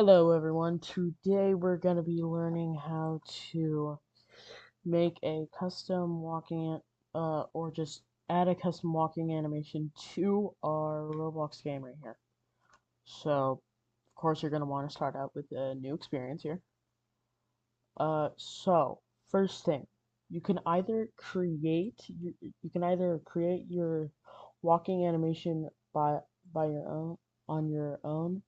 Hello everyone, today we're going to be learning how to make a custom or just add a custom walking animation to our Roblox game right here. So, of course you're going to want to start out with a new experience here. So, first thing, you can either create your walking animation by your own on your own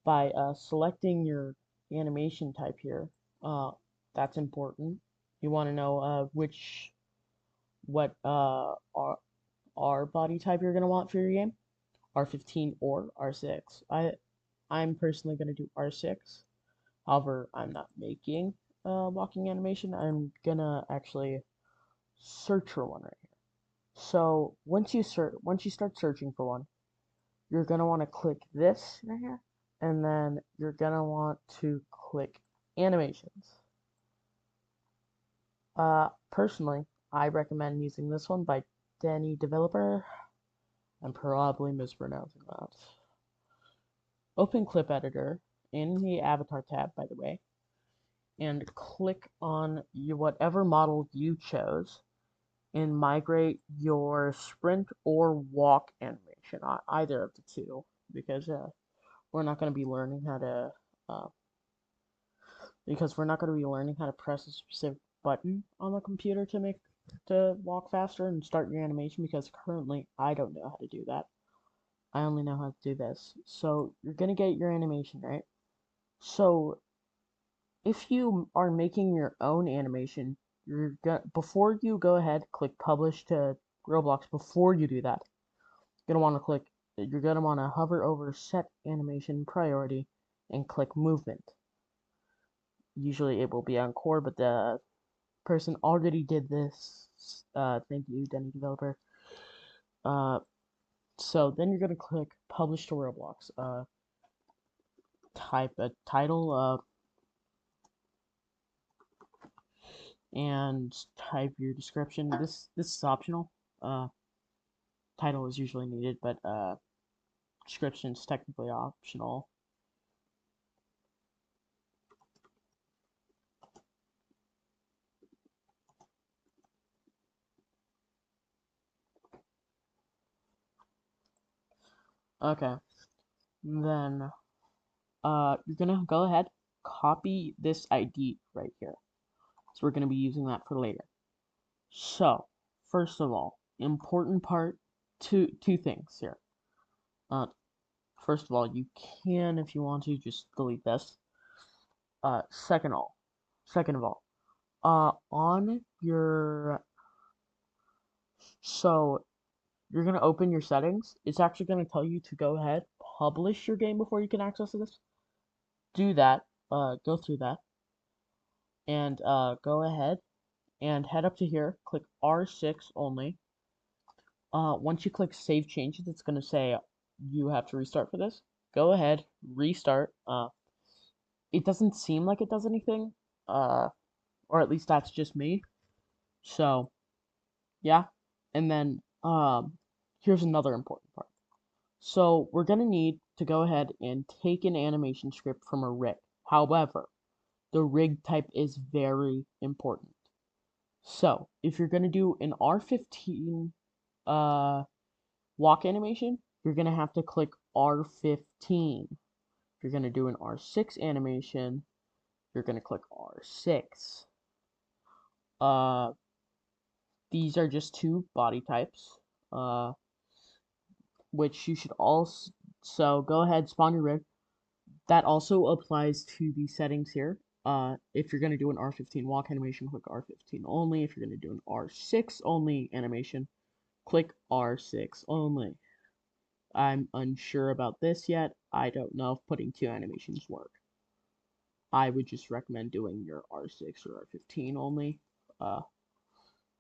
by selecting your animation type here. Uh, that's important. You want to know what R body type you're gonna want for your game, R15 or R6. I'm personally gonna do R6. However, I'm not making walking animation. I'm gonna actually search for one right here. So once you start searching for one, you're going to want to click this right here, and then you're going to want to click animations. Personally, I recommend using this one by Danny Developer. I'm probably mispronouncing that. Open Clip Editor in the Avatar tab, by the way, and click on whatever model you chose and migrate your sprint or walk animation, either of the two, because we're not going to be learning how to uh, press a specific button on the computer to walk faster and start your animation, because currently I don't know how to do that. I only know how to do this. So you're gonna get your animation, right? So if you are making your own animation, before you go ahead, click publish to Roblox. Before you do that, you're gonna want to hover over set animation priority and click movement. Usually it will be on core, but the person already did this. Thank you, Denny Developer. So then you're gonna click publish to Roblox. Type a title and type your description. This is optional. Title is usually needed, but description is technically optional. Okay, then you're gonna go ahead, copy this ID right here. So we're gonna be using that for later. So first of all, important part, two things here. First of all, you can, if you want to, just delete this. Second of all, on your, so you're gonna open your settings. It's actually gonna tell you to go ahead, publish your game before you can access this. Do that. Go through that, and go ahead and head up to here. Click R6 only. Once you click Save Changes, it's gonna say you have to restart for this. Go ahead, restart. It doesn't seem like it does anything, or at least that's just me. So, yeah. And then, here's another important part. So, we're gonna need to go ahead and take an animation script from a rig. However, the rig type is very important. So, if you're gonna do an R15 walk animation, you're gonna have to click R15. If you're gonna do an R6 animation, you're gonna click R6. These are just two body types, which you should also, so go ahead, spawn your rig. That also applies to the settings here. If you're going to do an R15 walk animation, click R15 only. If you're going to do an R6 only animation, click R6 only. I'm unsure about this yet. I don't know if putting two animations work. I would just recommend doing your R6 or R15 only.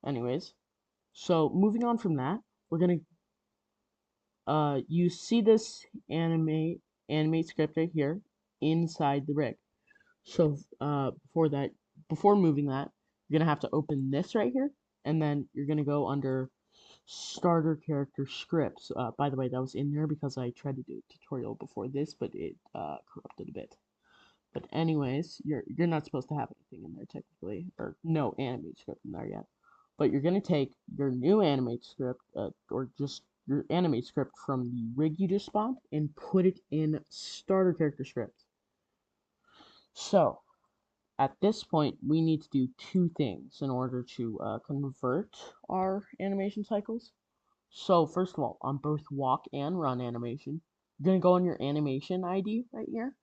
Anyways, so moving on from that, we're gonna you see this animate script right here inside the rig. So before moving that, you're gonna have to open this right here, and then you're gonna go under starter character scripts. By the way, that was in there because I tried to do a tutorial before this, but it corrupted a bit. But anyways, you're not supposed to have anything in there technically, or no animate script in there yet. But you're gonna take your new animate script, or just your animate script from the rig you just spawned, and put it in starter character script. So at this point, we need to do two things in order to convert our animation cycles. So first of all, on both walk and run animation, you're gonna go on your animation ID right here,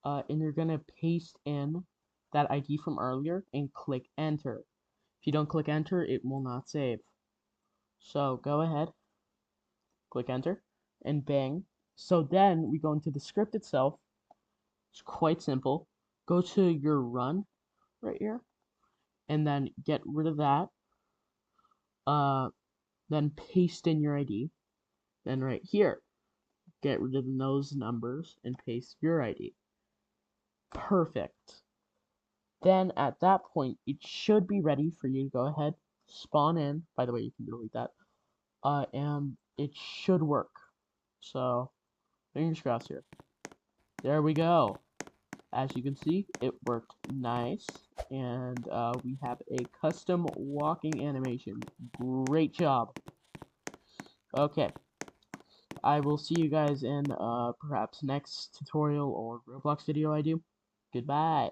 and you're gonna paste in that ID from earlier and click enter. If you don't click enter, it will not save. So go ahead, click enter, and bang. So then we go into the script itself. It's quite simple. Go to your run right here, and then get rid of that. Then paste in your ID. Then right here, get rid of those numbers and paste your ID. Perfect. Then at that point, it should be ready for you to go ahead, spawn in. By the way, you can delete that. And it should work. So, fingers crossed here. There we go. As you can see, it worked nice. And we have a custom walking animation. Great job. Okay. I will see you guys in perhaps next tutorial or Roblox video I do. Goodbye.